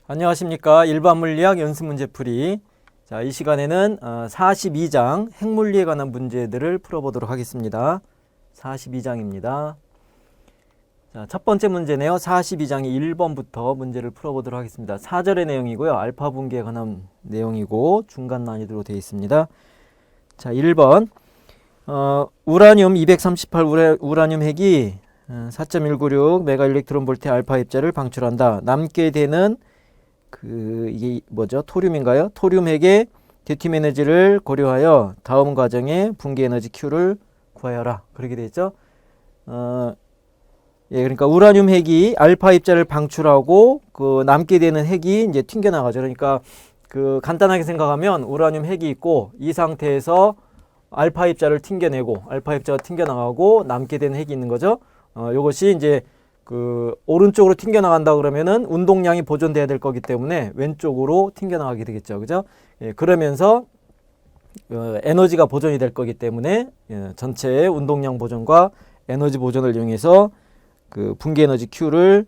안녕하십니까. 일반물리학 연습문제풀이. 자, 이 시간에는 42장 핵물리에 관한 문제들을 풀어보도록 하겠습니다. 42장입니다. 자, 첫 번째 문제네요. 42장이 1번부터 문제를 풀어보도록 하겠습니다. 4절의 내용이고요. 알파 분기에 관한 내용이고 중간 난이도로 되어 있습니다. 자, 1번 우라늄 238 우라늄 핵이 4.196 메가 일렉트론 볼트의 알파 입자를 방출한다. 남게 되는 이게 뭐죠? 토륨인가요? 토륨 핵의 대튠 에너지를 고려하여 다음 과정의 분기 에너지 Q를 구하여라. 그렇게 되어 있죠? 그러니까 우라늄 핵이 알파 입자를 방출하고 남게 되는 핵이 이제 튕겨나가죠. 그러니까 간단하게 생각하면 우라늄 핵이 있고 이 상태에서 알파 입자를 튕겨내고 알파 입자가 튕겨나가고 남게 되는 핵이 있는 거죠. 요것이 이제 오른쪽으로 튕겨나간다 그러면은 운동량이 보존돼야 될 거기 때문에 왼쪽으로 튕겨나가게 되겠죠. 그죠? 그러면서 에너지가 보존이 될 거기 때문에 전체의 운동량 보존과 에너지 보존을 이용해서 분기 에너지 Q를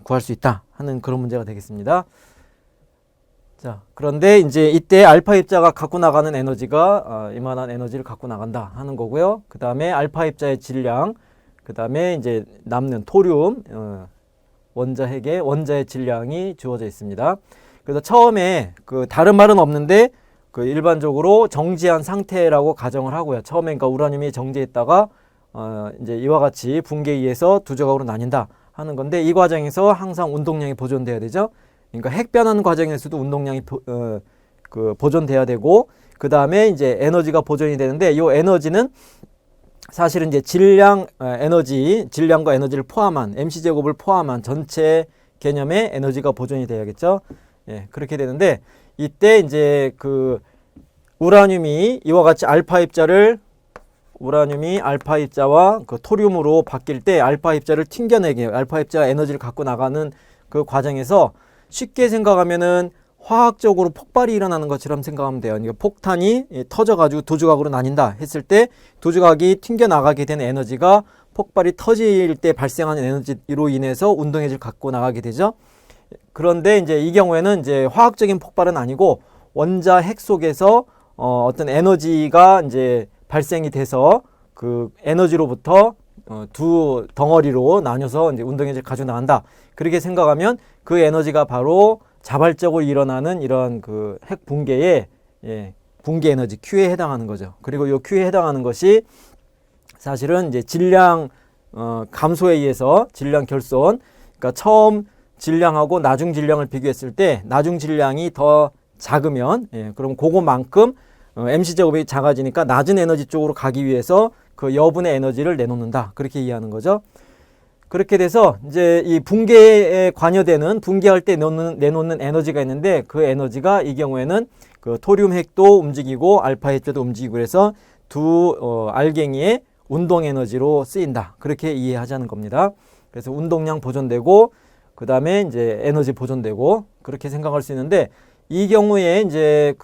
구할 수 있다 하는 그런 문제가 되겠습니다. 자, 그런데 이제 이때 알파 입자가 갖고 나가는 에너지가 이만한 에너지를 갖고 나간다 하는 거고요. 그 다음에 알파 입자의 질량, 그 다음에 이제 남는 토륨 원자 핵의 원자의 질량이 주어져 있습니다. 그래서 처음에 다른 말은 없는데 일반적으로 정지한 상태라고 가정을 하고요. 처음에 그러니까 우라늄이 정지했다가 이제 이와 같이 분기에 의해서 두 조각으로 나뉜다 하는 건데 이 과정에서 항상 운동량이 보존돼야 되죠. 그러니까 핵 변환 과정에서도 운동량이 보존돼야 되고 그 다음에 이제 에너지가 보존이 되는데 이 에너지는 사실은 이제 질량과 에너지를 포함한 MC 제곱을 포함한 전체 개념의 에너지가 보존이 돼야겠죠. 그렇게 되는데 이때 이제 우라늄이 이와 같이 우라늄이 알파 입자와 토륨으로 바뀔 때 알파 입자를 튕겨내게 알파 입자가 에너지를 갖고 나가는 그 과정에서 쉽게 생각하면은 화학적으로 폭발이 일어나는 것처럼 생각하면 돼요. 그러니까 폭탄이 터져가지고 두 조각으로 나뉜다 했을 때 두 조각이 튕겨나가게 되는 에너지가 폭발이 터질 때 발생하는 에너지로 인해서 운동 에너지를 갖고 나가게 되죠. 그런데 이제 이 경우에는 이제 화학적인 폭발은 아니고 원자 핵 속에서 어떤 에너지가 이제 발생이 돼서 그 에너지로부터 두 덩어리로 나뉘어서 이제 운동 에너지를 가지고 나간다. 그렇게 생각하면 그 에너지가 바로 자발적으로 일어나는 이런 핵 붕괴의 분기 에너지 Q에 해당하는 거죠. 그리고 이 Q에 해당하는 것이 사실은 이제 질량 감소에 의해서 질량 결손, 그러니까 처음 질량하고 나중 질량을 비교했을 때 나중 질량이 더 작으면 그럼 그거만큼 MC 제곱이 작아지니까 낮은 에너지 쪽으로 가기 위해서 그 여분의 에너지를 내놓는다. 그렇게 이해하는 거죠. 그렇게 돼서 이제 이 붕괴에 관여되는 분기할 때 내놓는 에너지가 있는데 그 에너지가 이 경우에는 토륨 핵도 움직이고 알파 핵도 움직이고 그래서 두 알갱이의 운동 에너지로 쓰인다. 그렇게 이해하자는 겁니다. 그래서 운동량 보존되고 그 다음에 이제 에너지 보존되고 그렇게 생각할 수 있는데 이 경우에 이제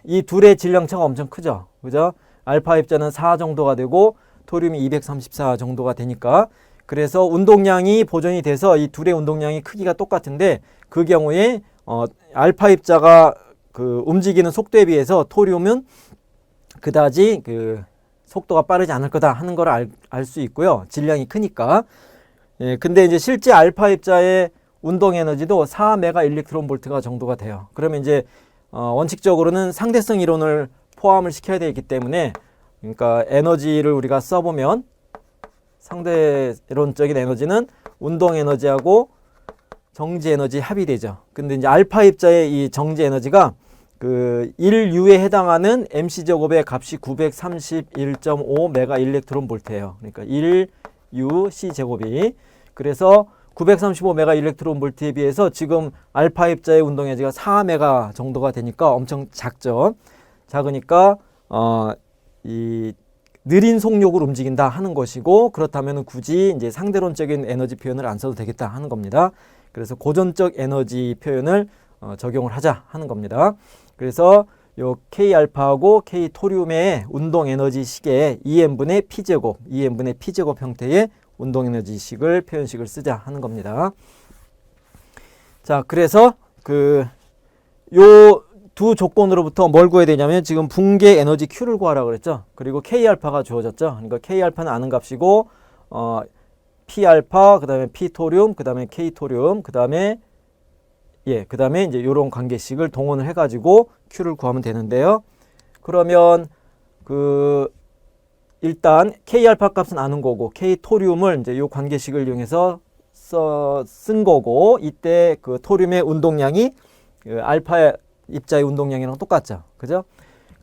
이 둘의 질량차가 엄청 크죠. 그죠? 알파 입자는 4 정도가 되고 토륨이 234 정도가 되니까 그래서 운동량이 보존이 돼서 이 둘의 운동량이 크기가 똑같은데 그 경우에 알파 입자가 움직이는 속도에 비해서 토륨은 그다지 속도가 빠르지 않을 거다 하는 걸 알 수 있고요. 질량이 크니까. 근데 이제 실제 알파 입자의 운동 에너지도 4 메가 일렉트론 볼트가 정도가 돼요. 그러면 이제 원칙적으로는 상대성 이론을 포함을 시켜야 되기 때문에 그러니까 에너지를 우리가 써보면 상대론적인 에너지는 운동 에너지하고 정지 에너지 합이 되죠. 근데 이제 알파 입자의 이 정지 에너지가 1U에 해당하는 MC 제곱의 값이 931.5 메가 일렉트론 볼트예요. 그러니까 1U C 제곱이 그래서 935 메가 일렉트론 볼트에 비해서 지금 알파 입자의 운동 에너지가 4 메가 정도가 되니까 엄청 작죠. 작으니까 이 느린 속력으로 움직인다 하는 것이고 그렇다면 굳이 이제 상대론적인 에너지 표현을 안 써도 되겠다 하는 겁니다. 그래서 고전적 에너지 표현을 적용을 하자 하는 겁니다. 그래서 요 K 알파하고 K 토륨의 운동 에너지 식에 EM분의 P제곱, 형태의 운동 에너지식을 표현식을 쓰자 하는 겁니다. 자, 그래서 요 두 조건으로부터 뭘 구해야 되냐면 지금 붕괴 에너지 Q를 구하라고 그랬죠. 그리고 K알파가 주어졌죠. 그러니까 K알파는 아는 값이고 P알파, 그다음에 P토륨, 그다음에 K토륨, 그다음에 이제 요런 관계식을 동원을 해 가지고 Q를 구하면 되는데요. 그러면 일단 K알파 값은 아는 거고 K토륨을 이제 요 관계식을 이용해서 쓴 거고, 이때 그 토륨의 운동량이 알파 입자의 운동량이랑 똑같죠. 그죠?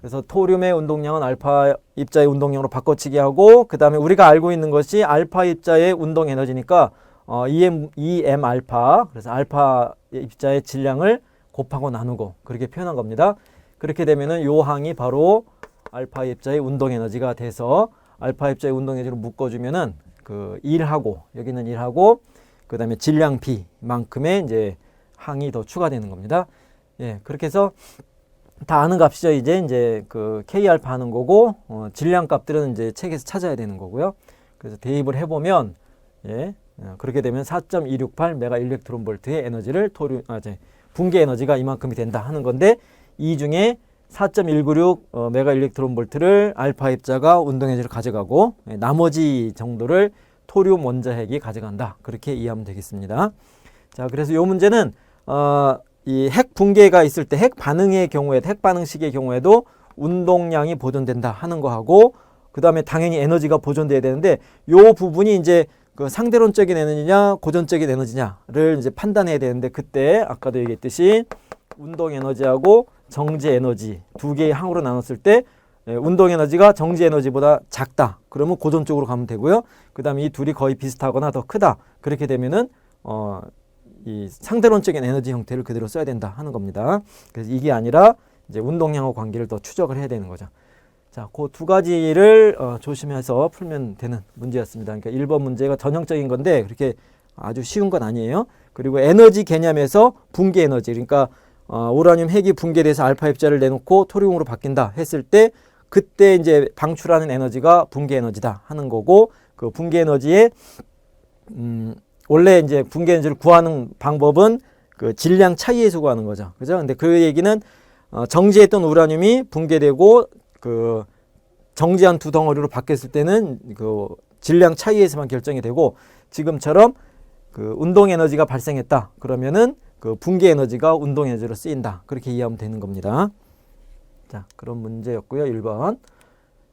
그래서 토륨의 운동량은 알파 입자의 운동량으로 바꿔치기 하고, 그 다음에 우리가 알고 있는 것이 알파 입자의 운동 에너지니까 EM 알파, 그래서 알파 입자의 질량을 곱하고 나누고 그렇게 표현한 겁니다. 그렇게 되면은 요 항이 바로 알파 입자의 운동 에너지가 돼서 알파 입자의 운동 에너지를 묶어주면은 1하고 여기는 1하고 그 다음에 질량 B만큼의 이제 항이 더 추가되는 겁니다. 예, 그렇게 해서 다 아는 값이죠. 이제 K알파 하는 거고, 질량 값들은 이제 책에서 찾아야 되는 거고요. 그래서 대입을 해보면, 그렇게 되면 4.268 메가 일렉트론 볼트의 에너지를 붕괴 에너지가 이만큼이 된다 하는 건데, 이 중에 4.196 메가 일렉트론 볼트를 알파 입자가 운동 에너지를 가져가고, 나머지 정도를 토륨 원자핵이 가져간다. 그렇게 이해하면 되겠습니다. 자, 그래서 이 문제는, 이 핵 붕괴가 있을 때 핵 반응의 경우에, 핵 반응식의 경우에도 운동량이 보존된다 하는 거하고, 그 다음에 당연히 에너지가 보존돼야 되는데, 요 부분이 이제 상대론적인 에너지냐 고전적인 에너지냐를 이제 판단해야 되는데, 그때 아까도 얘기했듯이 운동 에너지하고 정지 에너지 두 개의 항으로 나눴을 때 운동 에너지가 정지 에너지보다 작다 그러면 고전 쪽으로 가면 되고요. 그 다음에 이 둘이 거의 비슷하거나 더 크다 그렇게 되면은 이 상대론적인 에너지 형태를 그대로 써야 된다 하는 겁니다. 그래서 이게 아니라 이제 운동량하고 관계를 더 추적을 해야 되는 거죠. 자, 그 두 가지를 조심해서 풀면 되는 문제였습니다. 그러니까 1번 문제가 전형적인 건데 그렇게 아주 쉬운 건 아니에요. 그리고 에너지 개념에서 붕괴 에너지, 그러니까 우라늄 핵이 붕괴돼서 알파 입자를 내놓고 토륨으로 바뀐다 했을 때 그때 이제 방출하는 에너지가 붕괴 에너지다 하는 거고, 그 붕괴 에너지의 원래 이제 붕괴 에너지를 구하는 방법은 그 질량 차이에서 구하는 거죠. 그죠? 근데 그 얘기는 정지했던 우라늄이 붕괴되고 그 정지한 두 덩어리로 바뀌었을 때는 그 질량 차이에서만 결정이 되고, 지금처럼 그 운동 에너지가 발생했다 그러면은 그 붕괴 에너지가 운동 에너지로 쓰인다 그렇게 이해하면 되는 겁니다. 자, 그런 문제였고요. 1번.